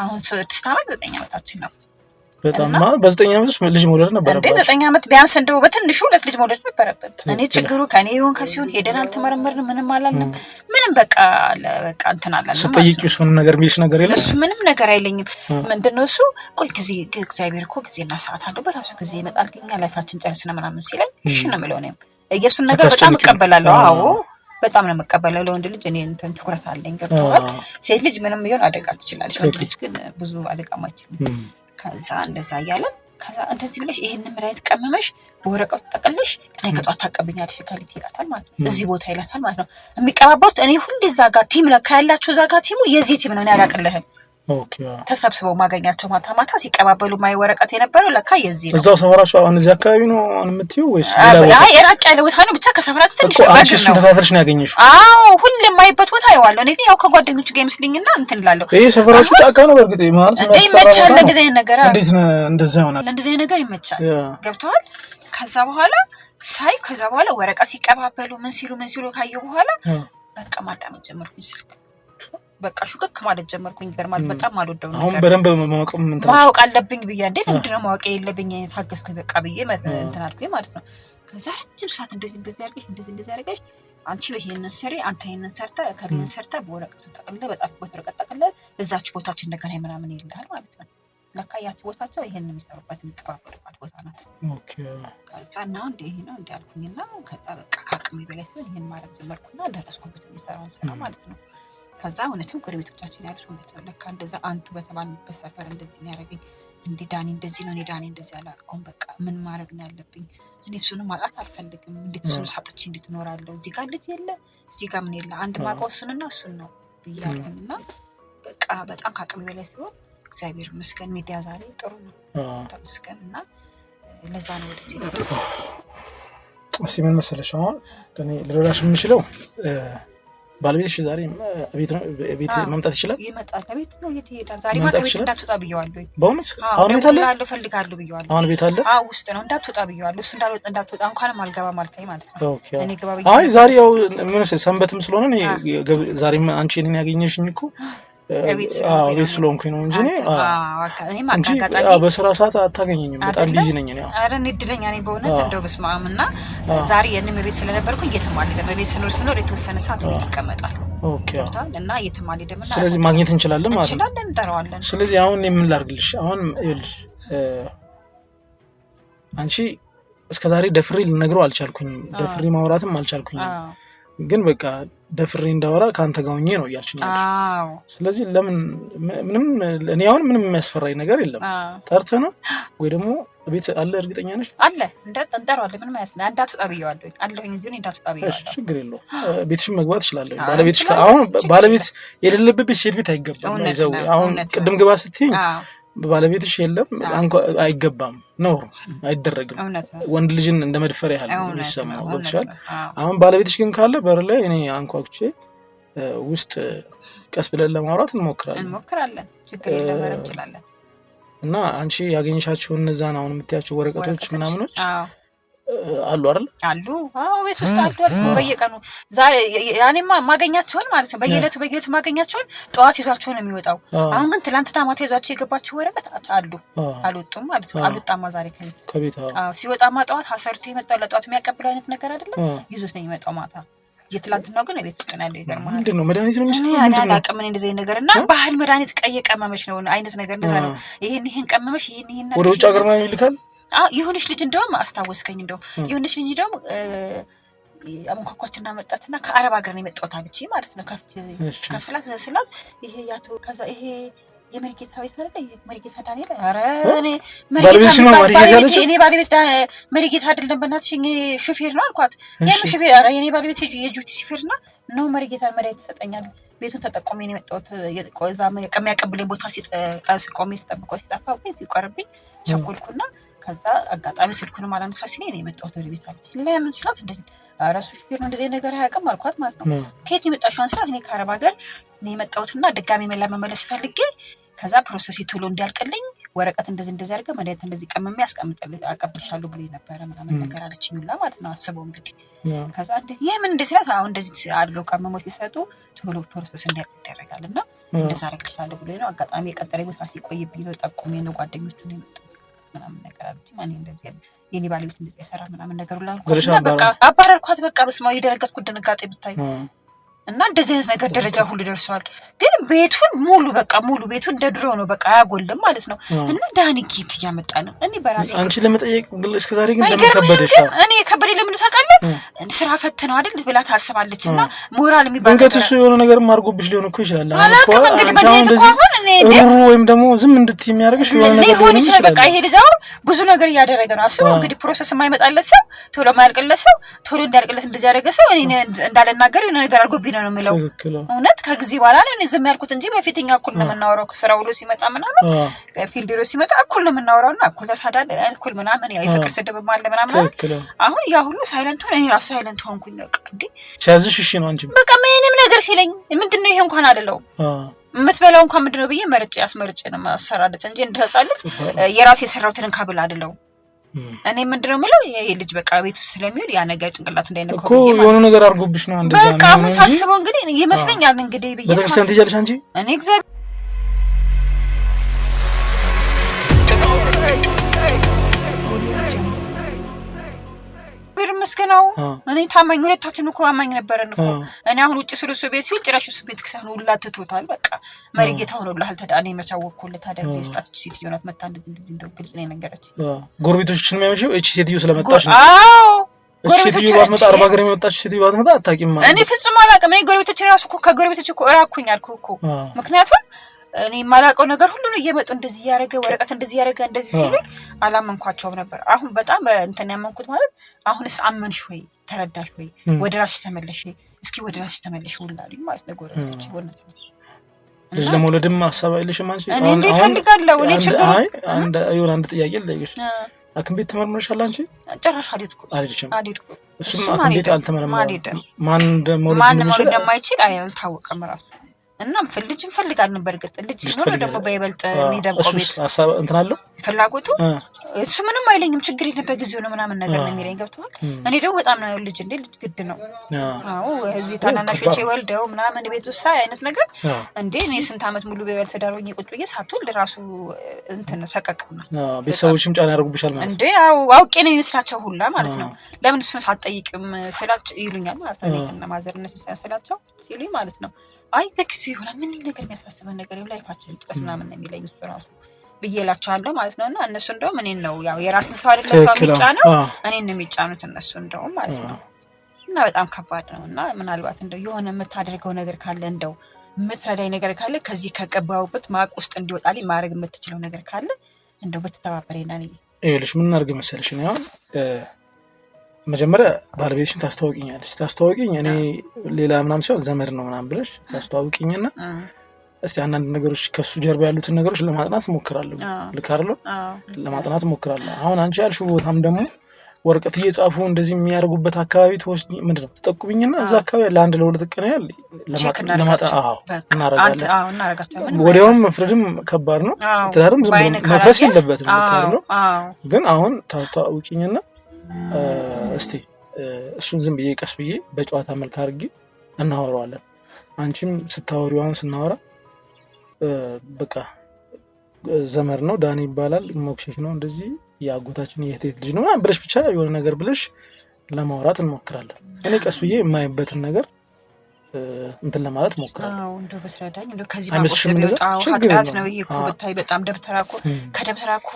አሁን 6 አመት 9 አመታችን ነው በጣም በ9 አመት ውስጥ ልጅ መውለድ ነበረበት እንዴ 9 አመት ቢያንስ እንደው በትንሹ ሁለት ልጅ መውለድ ነበረበት እኔ ችግሩ ከኔ ይሁን ከሲሆን ሄደን አልተመረመርን ምንም አላልንም ምንም በቃ እንትን አላልንም ስጠይቂው እሱ ምንም ነገር የሚልሽ ነገር የለም እሱ ምንም ነገር አይለኝም ምንድነው እሱ ቆይ ጊዜ እግዚአብሔር እኮ ጊዜና ሰዓት አለው በራሱ ጊዜ ይመጣል ከኛ ላይፋችን ጨርስና ምናምን ሲለኝ እሺ ነው የምለው ነው የሱን ነገር በጣም እቀበላለሁ አዎ በጣም ነው መቀበለው ለወንድ ልጅ እኔ እንትን ትኩረት አለኝ ገብቷል ሴት ልጅ ምንም ይሁን አደጋ ትችላለች ወንድ ልጅ ግን ብዙ አደጋ ማይችል ከዛ እንደዛ ያያለን ከዛ እንደዚህ ብለሽ ይሄን ምራይት ቀመመሽ በወረቀቱ ተቀለሽ ነገ ጧት ታቀብኛለሽ ካሊት ይላታል ማለት ነው እዚህ ቦታ ይላታል ማለት ነው የሚቀባባውት እኔ ሁሉ እዛ ጋር ቲም ለካ ያላችሁ እዛ ጋር ቲሙ የዚህ ቲም ነው ያላቀለህም ኦኬ ተሰብስበው ማገኛቸው ማታ ሲቀባበሉ ማይ ወረቀት የነበረው ለካ የዚህ ነው እዛው ሰፈራችሁ አሁን እዚህ አካባቢ ነው የምትይው ወይስ አይ የራቅ ያለ ቦታ ነው ብቻ ከሰፈራችሁ ትንሽ አንቺ እሱን ተከታተልሽ ነው ያገኘሽው አዎ ሁሌም ማይበት ቦታ ያዋለው እኔ ግን ያው ከጓደኞች ጋር ይመስልኝና እንትን ላለው ይሄ ሰፈራችሁ ጫካ ነው በርግጥ ማለት ነው ይመቻል እንደዚህ አይነት ነገር እንዴት ነው እንደዛ ይሆናል እንደዚህ አይነት ነገር ይመቻል ገብቷል ከዛ በኋላ ወረቀት ሲቀባበሉ ምን ሲሉ ካየው በኋላ በቃ ማዳመጥ ጀመርኩኝ ስልክ በቃ ሹክክ ማለት ጀመርኩኝ ገርማል በጣም አልወደው ነገር አሁን በደንብ ማወቅ አለብኝ ብዬ እንዴ ምንድነው ማወቅ የለብኝ ታገስኩኝ በቃ ብዬ እንትን አልኩኝ ማለት ነው ከዛ ረጅም ሰዓት እንደዚህ አድርገሽ አንቺ ይሄንን ሰሪ አንተ ይሄንን ሰርተ ከሌን ሰርተ በወረቀቱ ተቀምጠ በጣም ወረቀት ተቀምጠ እዛች ቦታችን እንደገና ምናምን ይልሃል ማለት ነው ለካ ያቺ ቦታቸው ይሄንን የሚሰሩበት የሚቀባበሉበት ቦታ ናት ኦኬ ከዛ ነው እንዴ ይሄ ነው እንዴ አልኩኝና ከዛ በቃ ካቅሜ በላይ ሲሆን ይሄን ማድረግ ጀመርኩና ደረስኩበት የሚሰራውን ስራ ማለት ነው ከዛ እውነትም ጎረቤቶቻችን ያሉት እውነት ነው ለካ እንደዛ አንቱ በተባልንበት ሰፈር እንደዚህ የሚያደርገኝ እንዴ ዳኒ እንደዚህ ነው እኔ ዳኒ እንደዚህ አላውቀውም በቃ ምን ማድረግ ነው ያለብኝ እኔ እሱንም ማጣት አልፈልግም እንዴት እሱን ሳጥቼ እንዴት እኖራለሁ እዚህ ጋር ልጅ የለ እዚህ ጋር ምን የለ አንድ ማውቀው እሱንና እሱን ነው ብያለሁና በቃ በጣም ካቅሜ በላይ ሲሆን እግዚአብሔር ይመስገን ሚዲያ ዛሬ ጥሩ ነው ተመስገንና ለዛ ነው ወደዚህ ነው እሺ ምን መሰለሽ አሁን እኔ ልረዳሽ የምችለው ባለቤትሽ ዛሬ ቤት መምጣት ይችላል ይመጣል ቤት ነው ይሄዳል ዛሬ ማታ ቤት እንዳትወጣ ብየዋለሁ በእውነት አሁን ቤት አለ ፈልጋለሁ ብየዋለሁ አሁን ቤት አለ ውስጥ ነው እንዳትወጣ ብየዋለሁ እሱ እንዳትወጣ እንኳንም አልገባም አልከኝ ማለት ነው እኔ ገባ ብዬ አይ ዛሬ ያው ምን ሰንበትም ስለሆነ ዛሬ አንቺ እኔን ያገኘሽኝ እኮ ቤት ስለሆንኩኝ ነው እንጂ በስራ ሰዓት አታገኘኝም። በጣም ቢዚ ነኝ እኔ። ኧረ እኔ እድለኛ ነኝ በእውነት እንደው በስመ አብ። እና ዛሬ የእኔም ቤት ስለነበርኩኝ እየተማለደ በቤት ስኖር የተወሰነ ሰዓት ቤት ይቀመጣል። ኦኬ እና እየተማለደ ማለት ስለዚህ ማግኘት እንችላለን ማለት ነው። እንችላለን፣ እንጠራዋለን። ስለዚህ አሁን ምን ላድርግልሽ? አሁን ይኸውልሽ አንቺ እስከዛሬ ደፍሬ ልነግረው አልቻልኩኝም፣ ደፍሬ ማውራትም አልቻልኩኝም። ግን በቃ ደፍሬ እንዳወራ ካንተ ጋር ሆኜ ነው እያልሽኝ ያለሽ። ስለዚህ ለምን ምንም እኔ አሁን ምንም የሚያስፈራኝ ነገር የለም። ጠርተህ ነው ወይ ደግሞ ቤት አለ? እርግጠኛ ነሽ? አለ እንጠራዋለን። ምንም አያስፈልግም። እንዳትወጣ ብየዋለሁ አለሁኝ እዚሁ እንዳትወጣ ብየዋለሁ። ችግር የለውም። ቤትሽን መግባት እችላለሁ። ባለቤትሽ አሁን ባለቤት የሌለበት ቤት ሴት ቤት አይገባም። ይዘው አሁን ቅድም ግባ ስትይኝ ባለቤትሽ የለም አይገባም ነው አይደረግም። ወንድ ልጅን እንደ መድፈር ያህል የሚሰማው ገብቶሻል። አሁን ባለቤትሽ ግን ካለ በር ላይ እኔ አንኳኩቼ ውስጥ ቀስ ብለን ለማውራት እንሞክራለን። ችግር የለም፣ እንችላለን። እና አንቺ ያገኘሻቸውን እነዛን አሁን የምትያቸው ወረቀቶች ምናምኖች አሉ አይደል? አሉ። ቤት ውስጥ አሉ በየቀኑ። ዛሬ ያኔማ ማገኛቸውን ማለት ነው በየለቱ ማገኛቸውን ጠዋት ይዟቸው ነው የሚወጣው። አሁን ግን ትላንትና ማታ ይዟቸው የገባቸው ወረቀት አልወጡም ማለት ነው። አልወጣማ ዛሬ ከቤት ሲወጣማ ጠዋት አሰርቶ የመጣው ለጠዋት የሚያቀብለው አይነት ነገር አይደለም፣ ይዞት ነው የሚመጣው ማታ። የትላንትናው ግን ቤት ውስጥ ነው ያለው። ይገርማል። ምንድን ነው መድኃኒት ነው የሚሰጠው? እኔ አላውቅም። እኔ እንደዚህ ነገር እና ባህል መድኃኒት ቀይ ቀመመሽ ነው አይነት ነገር እንደዛ ነው። ይሄን ቀመመሽ ይሄን ወደ ውጭ ሀገር ነው ይልካል። የሆነች ልጅ እንደውም አስታወስከኝ። እንደውም የሆነች ልጅ እንደውም አሞካኳችና መጣትና ከአረብ ሀገር ነው የመጣሁት አለች ማለት ነው። ከፍላት ይሄ ያቶ ከዛ ይሄ የመሪጌታ ቤት አይደል? መሪጌታ ዳንኤል። ኧረ እኔ እኔ ባለቤት መሪጌታ አይደለም በእናትሽ ሹፌር ነው አልኳት። የምን ሹፌር? ኧረ የኔ ባለቤት የጁቲ ሹፌር ነው መሪጌታ መድኃኒት ትሰጠኛል። ቤቱን ተጠቆሜ ነው የመጣሁት። ቆዛ የሚያቀብለኝ ቦታ ቆሜ ስጠብቆ ሲጠፋብኝ ሲቆርብኝ ቸኮልኩና ከዛ አጋጣሚ ስልኩንም አላነሳ ሲለኝ ነው የመጣሁት ወደ ቤት አለች። ለምን ስላት እንደዚህ ኧረ እሱ ሹፌር ነው እንደዚህ ነገር አያውቅም አልኳት ማለት ነው። ከየት የመጣሽው ስላት እኔ ከአረብ ሀገር ነው የመጣሁትና ድጋሜ መመለስ ፈልጌ ከዛ ፕሮሰስ ቶሎ እንዲያልቅልኝ ወረቀት እንደዚህ አድርገህ መድኃኒት እንደዚህ ቀመሜ አቀብልሻለሁ ብሎ ነበረ ምናምን ነገር አለችኝ ሁላ ማለት ነው። አስበው እንግዲህ። ከዛ የምን እንደዚህ ስላት አሁን እንደዚህ አድርገው ቀመሞች ሲሰጡ ቶሎ ፕሮሰስ እንዲያልቅ ይደረጋል እና እንደዛ አደርግልሻለሁ ብሎ ነው። አጋጣሚ የቀጠረኝ ቦታ ሲቆይብኝ ነው ጠቁሜ ነው ጓደኞቹ ነው የመጡት ምናምን ነገር አለችኝ። ማን እንደዚህ የኔ ባለቤት እንደዚህ ያሰራ ምናምን ነገር ሁላ አልኳት። በቃ አባረርኳት። በቃ በስማ የደረገጥኩት ድንጋጤ ብታይ እና እንደዚህ አይነት ነገር ደረጃ ሁሉ ደርሰዋል። ግን ቤቱን ሙሉ ቤቱን እንደ ድሮ ነው በቃ አያጎልም ማለት ነው። እና ዳኒ ጌት እያመጣ ነው። እኔ በራሴ አንቺ ለመጠየቅ እስከ ዛሬ ግን ለምን ከበደሽ? እኔ ከበደ ለምን ታውቃለህ? ስራ ፈት ነው አይደል ብላ ታስባለች። እና ሞራል የሚባል ነገር እሱ የሆነ ነገር ማርጎብሽ ሊሆን እኮ ይችላል። አላውቅም እንግዲህ በእንዴት እኮ አሁን እኔ ወይም ደግሞ ዝም እንድትይ የሚያደርግሽ የሆነ ነገር ሊሆን ይችላል። በቃ ይሄ ልጅ አሁን ብዙ ነገር እያደረገ ነው። አስበው እንግዲህ ፕሮሰስ የማይመጣለት ሰው ቶሎ የማያልቅለት ሰው ቶሎ እንዲያልቅለት እንደዚህ ያደረገ ሰው እኔ እንዳልናገር የሆነ ነገር አድርጎብኝ ነው የምለው። እውነት ከጊዜ በኋላ ነው ዝም ያልኩት እንጂ በፊትኛ እኩል ነው የምናወራው። ስራ ውሎ ሲመጣ ምናምን ፊልድ ሄዶ ሲመጣ እኩል ነው የምናወራውና እኩል ተሳዳለ እኩል ምናምን ያው የፍቅር ስድብ ማለት ምናምን። አሁን ያ ሁሉ ሳይለንት ሆነ። እኔ ራሱ ሳይለንት ሆንኩኝ። በቃ እንዴ ሲያዝሽ እሺ ነው አንቺ በቃ ምንም ነገር ሲለኝ ምንድነው ይሄ እንኳን አይደለም የምትበላው እንኳን ምንድነው ብዬ መርጬ ነው ማሰራደት እንጂ እንደህፃልት የራሴ የሰራሁትን ካብል አይደለም። እኔ ምንድነው የምለው ይሄ ልጅ በቃ ቤት ውስጥ ስለሚውል ያ ነገር ጭንቅላቱ እንዳይነካው እኮ የሆነ ነገር አድርጎብሽ ነው እንደዛ ነው። በቃ አሁን ሳስበው እንግዲህ ይመስለኛል እንግዲህ ብዬ በተክርስቲያን ትሄጃለሽ አንቺ? እኔ እግዚአብሔር መስከናው እኔ ታማኝ ሁለታችን እኮ አማኝ ነበረን እኮ። እኔ አሁን ውጭ ስለሱ ቤት ሲውል ጭራሽ እሱ ቤት ክሳን ሁላ ትቶታል። በቃ መሪጌታ ሆኖ ለሐል ተዳኔ መቻወኩለት ታደግ ሲስጣት ሴትዮ ናት መታ እንደዚህ እንደው ግልጽ ነው ነገረች። ጎረቤቶችን የሚያመሽው እቺ ሴትዮ ስለመጣች ነው። አዎ ሴትዮ ባትመጣ አርባ ሀገር የመጣች ሴትዮ ባትመጣ አታውቂም ማለት። እኔ ፍጹም አላውቅም። እኔ ጎረቤቶች ራሱ እኮ ከጎረቤቶች እኮ እራኩኝ አልኩ እኮ። ምክንያቱም እኔ የማላውቀው ነገር ሁሉ ነው እየመጡ እንደዚህ ያረገ ወረቀት እንደዚህ ያረገ እንደዚህ ሲሉኝ አላመንኳቸውም ነበር። አሁን በጣም እንትን ያመንኩት ማለት አሁንስ አመንሽ ወይ ተረዳሽ ወይ ወደ ራስሽ ተመለሽ እስኪ ወደ ራስሽ ተመለሽ ሁላልኝ ማለት ነው። ጎረቤቶች ወነት ነው ልጅ ለመውለድም ሐሳብ አይልሽም አንቺ? እኔ እንዴት ፈልጋለሁ እኔ ችግር አንድ ጥያቄ ልጠይቅሽ። ሐኪም ቤት ተመርመርሻል አንቺ? ጭራሽ አልሄድኩም። እሱም ሐኪም ቤት አልተመረመረም። ማን መውለድ እንደማይችል አልታወቀም ራሱ እና ልጅ እንፈልጋለን። በርግጥ ልጅ ሲኖር ደግሞ በይበልጥ የሚደምቀው ቤት ሐሳብ እንትን አለው ፍላጎቱ እሱ ምንም አይለኝም ችግር የለም በጊዜው ነው ምናምን ነገር ነው የሚለኝ ገብቷል። እኔ ደግሞ በጣም ነው ልጅ እንደ ልጅ ግድ ነው። አዎ እዚህ ታናናሾቼ ወልደው ምናምን ቤት ውስጥ አይነት ነገር እንዴ እኔ ስንት አመት ሙሉ በበል ተዳሮኝ ቁጭ ብዬ ሳትወልድ ራሱ እንትን ነው ሰቀቀና ቤተሰቦችም ጫና ያደርጉብሻል ማለት እንዴ አው አውቄ ነው የሚመስላቸው ሁላ ማለት ነው። ለምን እሱን ሳትጠይቅም ስላች ይሉኛል ማለት ነው። ቤትና ማዘርነት ሲያሰላቸው ሲሉኝ ማለት ነው አይ በጊዜው ይሆናል ምንም ነገር የሚያሳስበን ነገር የለም ላይፋችን ጥረት ምናምን ነው የሚለኝ እሱ ራሱ ብዬላቸዋለሁ ማለት ነውና እነሱ እንደውም እኔን ነው ያው የራስን ሰው አይደለም ሰው የሚጫነው እኔን ነው የሚጫኑት እነሱ እንደውም ማለት ነው። እና በጣም ከባድ ነውና ምናልባት እንደው የሆነ የምታደርገው ነገር ካለ እንደው የምትረዳኝ ነገር ካለ ከዚህ ከቀባውበት ማቅ ውስጥ እንዲወጣልኝ ማድረግ የምትችለው ነገር ካለ እንደው በተተባበረና ነኝ ይኸውልሽ ምን እናድርግ መሰለሽ ነው መጀመሪያ ባለቤትሽን ታስተዋውቂኝ እኔ ሌላ ምናምን ሰው ዘመድ ነው ምናምን ብለሽ ታስተዋውቂኝና እስቲ አንዳንድ ነገሮች ከሱ ጀርባ ያሉትን ነገሮች ለማጥናት ሞክራለሁ ልካርሎ ለማጥናት ሞክራለሁ። አሁን አንቺ ያልሽው ቦታም ደግሞ ወርቀት እየጻፉ እንደዚህ የሚያርጉበት አካባቢ ተወስጂ ምንድነው ተጠቁሚኝና እዛ አካባቢ ለአንድ ለሁለት ቀን ያህል ለማጥናት እናረጋለን። ወዲያውም መፍረድም ከባድ ነው ትዳርም ዝም ብሎ መፍረስ የለበትም ልካርሎ ግን አሁን ታስተዋውቂኝና እስቲ እሱን ዝም ብዬ ቀስ ብዬ በጨዋታ መልክ አድርጌ እናወራዋለን። አንቺም ስታወሪው አሁን ስናወራ በቃ ዘመር ነው ዳኒ ይባላል ሞክሼሽ ነው እንደዚህ ያጎታችን የእህቴ ልጅ ነው ብለሽ ብቻ የሆነ ነገር ብለሽ ለማውራት እንሞክራለን። እኔ ቀስ ብዬ የማይበትን ነገር እንትን ለማለት ሞክራለሁ። አዎ እንደው በስራዳኝ እንደው ከዚህ ባቆስ ቢወጣው ሀጥራት ነው ይሄ እኮ ብታይ በጣም ደብተራኮ ከደብተራኮ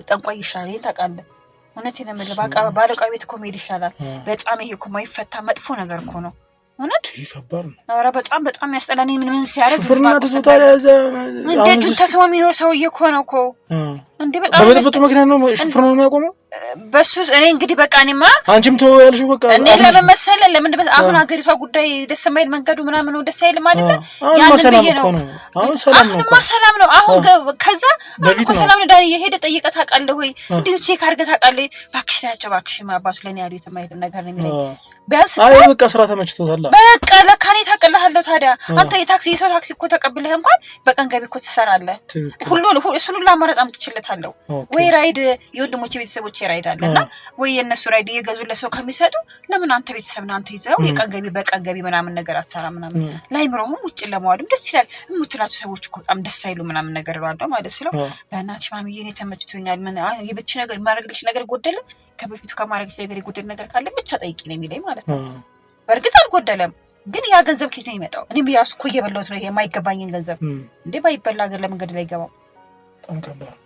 ጠንቋይ ይሻላል ይሄን ታውቃለህ። እውነቴን ነው የምልህ ባለቃው ቤት እኮ መሄድ ይሻላል በጣም ይሄ እኮ ማይፈታ መጥፎ ነገር እኮ ነው እውነት ይከበር ነው። ኧረ በጣም ያስጠላኝ ምን ሲያደርግ እንዴት ተሰው የሚኖር ሰውዬ እኮ ነው እኮ እንዴ በጣም በበጥበጡ ምክንያት ነው ሹፍር ነው የሚያቆመው በሱ እኔ እንግዲህ በቃ እኔማ አንቺም ተው ያልሽው በቃ እኔ ለመመሰለ ለምን አሁን ሀገሪቷ ጉዳይ ደስ የማይል መንገዱ ምናምን ነው ደስ አይልም አይደል ያን ብዬ ነው አሁን ሰላም ነው አሁን ከዛ እኮ ሰላም ነው ዳኒ የሄደ ጠይቀህ ታውቃለህ ወይ እንዴት ቼክ አድርገህ ታውቃለህ ባክሽ ታያቸው ባክሽ አባቱ ለኔ ያሉት የማይል ነገር ነው የሚለኝ ቢያንስ አይ በቃ ስራ ተመችቶታል በቃ ለካኔ ታቀላህለው ታዲያ አንተ የታክሲ የሰው ታክሲ እኮ ተቀብለህ እንኳን በቀን ገቢ እኮ ትሰራለህ ሁሉ እሱን ላማራጣም ትችልታለህ ወይ ራይድ የወንድሞቼ ቤተሰቦቼ ራይድ አለና ወይ የነሱ ራይድ የገዙለት ሰው ከሚሰጡ ለምን አንተ ቤተሰብና አንተ ይዘው የቀን ገቢ በቀን ገቢ ምናምን ነገር አትሰራ ምናምን ላይምሮህም ውጭ ለማዋልም ደስ ይላል እምትላቸው ሰዎች እኮ በጣም ደስ አይሉ ምናምን ነገር ነው ማለት ስለው በእናትሽ ማሚዬ እኔ ተመችቶኛል ምን ይብች ነገር ማድረግልሽ ነገር ጎደለ ከበፊቱ ከማድረግሽ ነገር የጎደለ ነገር ካለ ብቻ ጠይቂ ነው የሚለኝ ማለት ነው። በርግጥ አልጎደለም ግን ያ ገንዘብ ከየት ነው የሚመጣው? እኔም ራሱ እኮ እየበላሁት ነው የማይገባኝን ገንዘብ እንዴ ባይበላ ሀገር ለመንገድ ላይ ገባው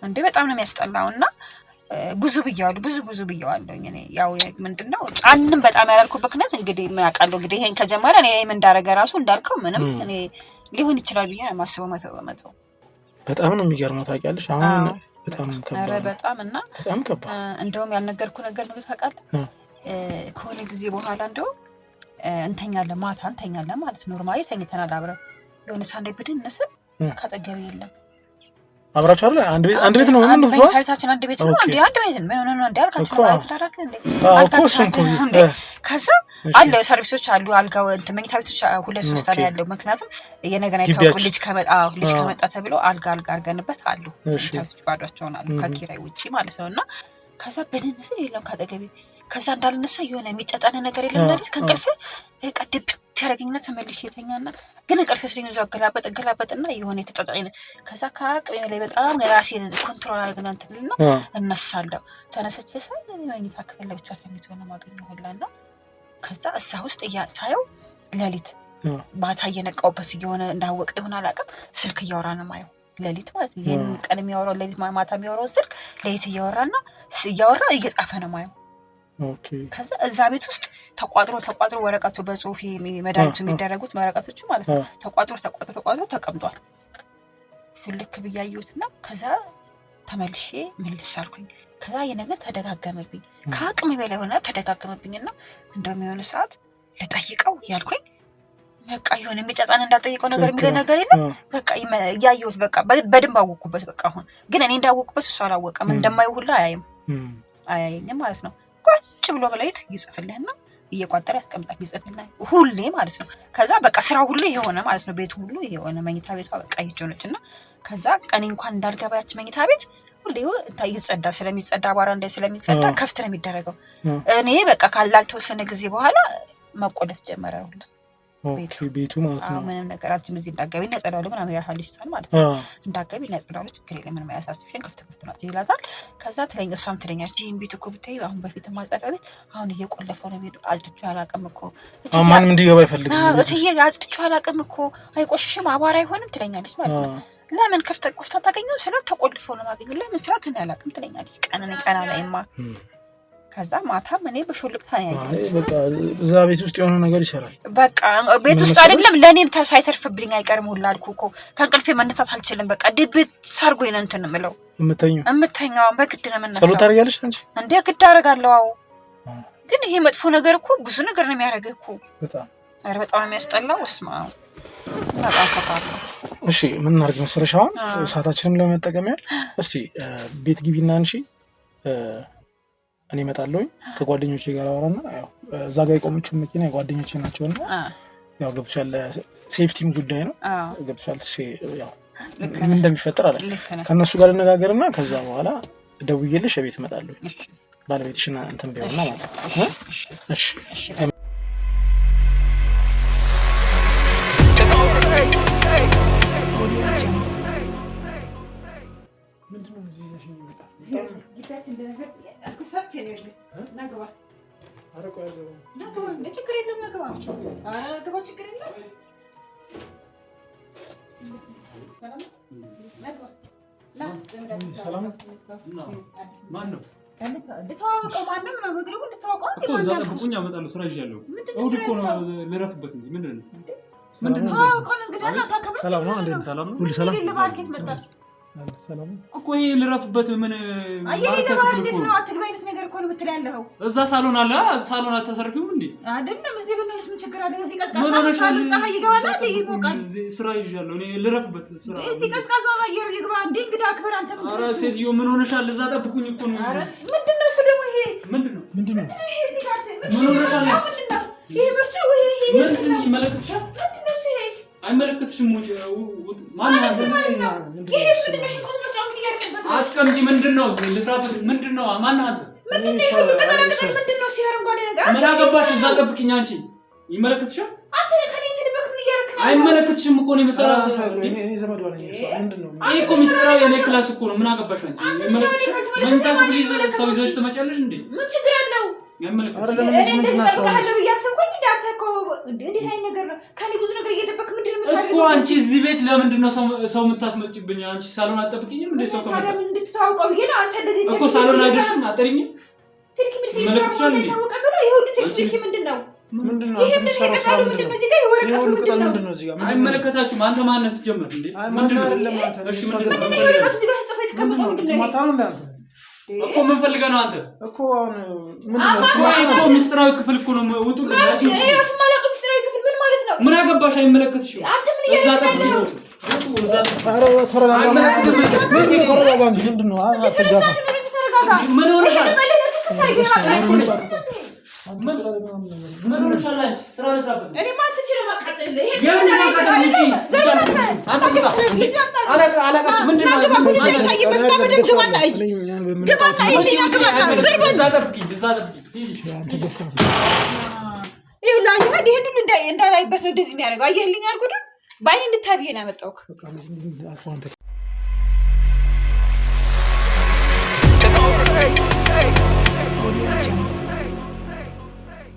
እንዴ በጣም ነው የሚያስጠላውና ብዙ ብያዋለሁ እኔ ያው ምንድነው ጫንም በጣም ያላልኩበት ምክንያት እንግዲህ ምን አውቃለሁ እንግዲህ ይሄን ከጀመረ እኔ ምን እንዳረገ ራሱ እንዳልከው ምንም እኔ ሊሆን ይችላል ብዬ ነው የማስበው 100%። በጣም ነው የሚገርመው ታውቂያለሽ አሁን በጣም ከባድ ነው በጣም እና በጣም ከባድ እንደውም ያልነገርኩ ነገር ነው ታውቃለህ ከሆነ ጊዜ በኋላ እንደው እንተኛለን ማታ እንተኛለን ማለት ኖርማሊ ተኝተናል አብረን የሆነ ሳንዴ ብድንነስ ካጠገቤ የለም አብራችሁ አይደል አንድ ቤት ነው ምን ነው ታይታችን አንድ ቤት ነው አንድ ቤት ምን ነው እንዳልካችሁ ማለት ታራክ እንዴ አልካችሁ እንዴ ከዛ አለ ሰርቪሶች አሉ አልጋው እንትን መኝታ ቤቶች 2-3 አለ ያለው ምክንያቱም የነገና ይተው ልጅ ከመጣ ተብሎ አልጋ አርገንበት አሉ ታይታችሁ ባዷቸውን አሉ ከኪራይ ውጪ ማለት ነውና ከዛ በደንብ የለም ካጠገቤ ከዛ እንዳልነሳ የሆነ የሚጫጫነ ነገር የለም ማለት ከንቀልፍ ቀድብ ያረጋግና ተመልሼ የተኛና ግን እንቅልፍ ስለኝ ነው ገላበጥና የሆነ የተጫጫነ ከዛ ካቅሜ ላይ በጣም ራሴን ኮንትሮል አድርገና እንትልና እነሳለሁ ተነስቼ ሳይ መኝታ ክፍል ላይ ብቻ ተኝቶ ነው ማገኘው ሁላና ከዛ እዛ ውስጥ ሳየው ሌሊት ማታ እየነቃውበት የሆነ እንዳወቀ ይሆን አላውቅም ስልክ እያወራ ነው ማየው ሌሊት ማለት ነው ይሄን ቀን የሚያወራው ሌሊት ማታ የሚያወራው ስልክ ሌሊት እያወራና እየጣፈ ነው ማየው ኦኬ ከዛ እዛ ቤት ውስጥ ተቋጥሮ ወረቀቱ በጽሁፍ መድኃኒቱ የሚደረጉት ወረቀቶቹ ማለት ነው ተቋጥሮ ተቀምጧል ፍልክ ብያዩትና ከዛ ተመልሼ መልስ አልኩኝ ከዛ የነገር ተደጋገመብኝ ከአቅሜ በላይ ሆነ ተደጋገመብኝና እንደሚሆነ ሰዓት ለጠይቀው ያልኩኝ በቃ የሆነ የሚጫጫን እንዳልጠይቀው ነገር የሚለ ነገር የለም በቃ ያየሁት በቃ በደንብ አወኩበት በቃ አሁን ግን እኔ እንዳወኩበት እሱ አላወቀም እንደማይው ሁላ አያየኝም ማለት ነው ቁጭ ብሎ በላይት ይጽፍልህና እየቋጠረ ያስቀምጣል ይጽፍልህ ሁሌ ማለት ነው ከዛ በቃ ስራው ሁሉ የሆነ ማለት ነው ቤቱ ሁሉ የሆነ መኝታ ቤቷ በቃ ይጆነችና ከዛ ቀን እንኳን እንዳልገባያች መኝታ ቤት ሁሌ ይጸዳል። ስለሚጸዳ አቧራ እንዳይ ስለሚጸዳ ከፍት ነው የሚደረገው። እኔ በቃ ካላልተወሰነ ጊዜ በኋላ መቆለፍ ጀመረ ሁላ ቤቱ ማለት ነው። ምንም ነገር አትም እዚህ እንዳገቢ እናጸዳው ምናምን ያሳልሽታል ማለት ነው። እንዳገቢ እናጸዳው ችግር የለም ምንም አያሳስብሽን ክፍት ነው ይላታል። ከዛ ትለኝ እሷም ትለኛለች ይሄን ቤት እኮ ብታይ አሁን በፊት ማጸዳው ቤት አሁን እየቆለፈው ነው ቤቱ አጽድቼው አላውቅም እኮ ማንም እንዲገባ አይፈልግም። እትዬ አጽድቼው አላውቅም እኮ አይቆሽሽም አቧራ አይሆንም ትለኛለች ማለት ነው። ለምን ክፍት ቆፍታ ታገኘው ስለ ተቆልፎ ነው ማገኘው ለምን ስራት እኔ አላውቅም ትለኛለች። ቀና ላይማ ከዛ ማታም እኔ በሾልክታ ነው ያየሁት። በቃ እዛ ቤት ውስጥ የሆነ ነገር ይሰራል። በቃ ቤት ውስጥ አይደለም ለኔም ሳይተርፍብኝ አይቀርም ሁላ አልኩ እኮ ከእንቅልፌ መነሳት አልችልም። በቃ ድብት ሰርጎኝ ነው እንትን የምለው እምተኛው በግድ ነው የምነሳው። ጸሎት ታደርጊያለሽ አንቺ? እንዴ ግድ አደርጋለሁ። አዎ ግን ይሄ መጥፎ ነገር እኮ ብዙ ነገር ነው የሚያደርገው እኮ በጣም የሚያስጠላው ወስማ እሺ ምን እናድርግ መሰለሽ አሁን ሰዓታችንን ለመጠቀም ያህል እስቲ ቤት ግቢና አንቺ እኔ እመጣለሁ ከጓደኞቼ ጋር አወራና ያው እዛ ጋር የቆመችው መኪና የጓደኞቼ ናቸውና ያው ገብቻለ ሴፍቲም ጉዳይ ነው ገብቻለ ያው ምን እንደሚፈጠር አለ ከነሱ ጋር እንነጋገርና ከዛ በኋላ ደውዬልሽ ቤት እመጣለሁ ባለቤትሽና እንትን ቢሆንና ማለት ነው። እሺ ሰላም እኮ ይሄ ልረፍበት ምን አየኔ ለባህር እንዴት ነው አትግባ አይነት ነገር እኮ ነው የምትላለኸው። እዛ ሳሎን አለ ሳሎን አተሰርፊው እንዴ አይደለም እዚህ ብንልስ ምን ችግር አለ? እዚህ ቀዝቃዛ ሳሎን ፀሐይ ይገባል እንዴ ይሞቃል። ስራ ይዣለሁ እኔ ልረፍበት ስራ እዚህ ቀዝቃዛ አየር ይገባ እንዴ እንግዳ አክብር አንተ ምን ኧረ ሴትዮ ምን ሆነሻል? እዛ ጠብቁኝ እኮ ነው። ኧረ ምንድነው እሱ ደግሞ ይሄ ምንድነው ይሄ እዚህ ጋር ምን ሆነሻል? ይሄ ብቻ ወይ ይሄ ምንድነው ይመለከትሻል? ምንድነው እሱ ይሄ አይመለከትሽም ማን ነው ይሄ ምንድነው እኮ ነው አስቀምጪ ምንድነው ልስራበት ምንድነው ማን ነው አንተ ምንድነው ይሄ ምንድነው ሲያረንጓዴ ነገር ምን አገባሽ? እዛ ጠብቂኝ አንቺ ይመለከትሻል? አንተ ከኔ ትልበክ ምን እያረክ ነው? አይመለከትሽም እኮ ነው መሰራት እኔ ዘመድ ወለኝ እሱ ምንድነው ይሄ እኮ ሚስጥራዊ የኔ ክላስ እኮ ነው። ምን አገባሽ አንቺ? ይመለከትሻል? መንታ ፕሊዝ ሰው ይዘሽ ትመጫለሽ እንዴ? ምን ችግር አለው? አይመለከትሽም? እንዴት አይ ነገር ነው ከኔ ብዙ ነገር እየደበክ ምንድነው የምታደርገው እኮ አንቺ እዚህ ቤት ለምንድን ነው ሰው የምታስመጭብኝ? አንቺ ሳሎን አጠብቂኝም እንዴ? ሰው ከመጣ ታዲያ ምን እንድትታውቀው ብዬ ነው። አንተ እንደዚህ እኮ ሳሎን አይደርስም አጠሪኝም ትልክ ምልክት ይታወቀ ብሎ ይሁን ትልክ ምንድነው ይሄ ምንድነው እዚህ ጋር አይመለከታችሁም። አንተ ማነስ ጀመር እንዴ? ምንድነው አይደለም አንተ እሺ ምንድነው እኮ ምን ፈልገህ ነው አንተ? እኮ አሁን ምንድነው እኮ ሚስጥራዊ ክፍል እኮ ነው ውጡ ለላችሁ ይሄ ራሱ ማለት ሚስጥራዊ ክፍል ምን ማለት ነው? ምን አገባሽ? አይመለከትሽም። አንተ ምን እያደረግህ ነው? ምን ሆነሻል? ምን ሆነሻል አንቺ? ስራ ልስራበት እኔ ማለት ትችላለህ ማቃጠል ይሄ አላቃችሁ ምንድነው እንዳላይበት ነው እንደዚህ የሚያደርገው። አየህልኝ አልኩህ በአይን እንድታብዬ ነው ያመጣሁህ።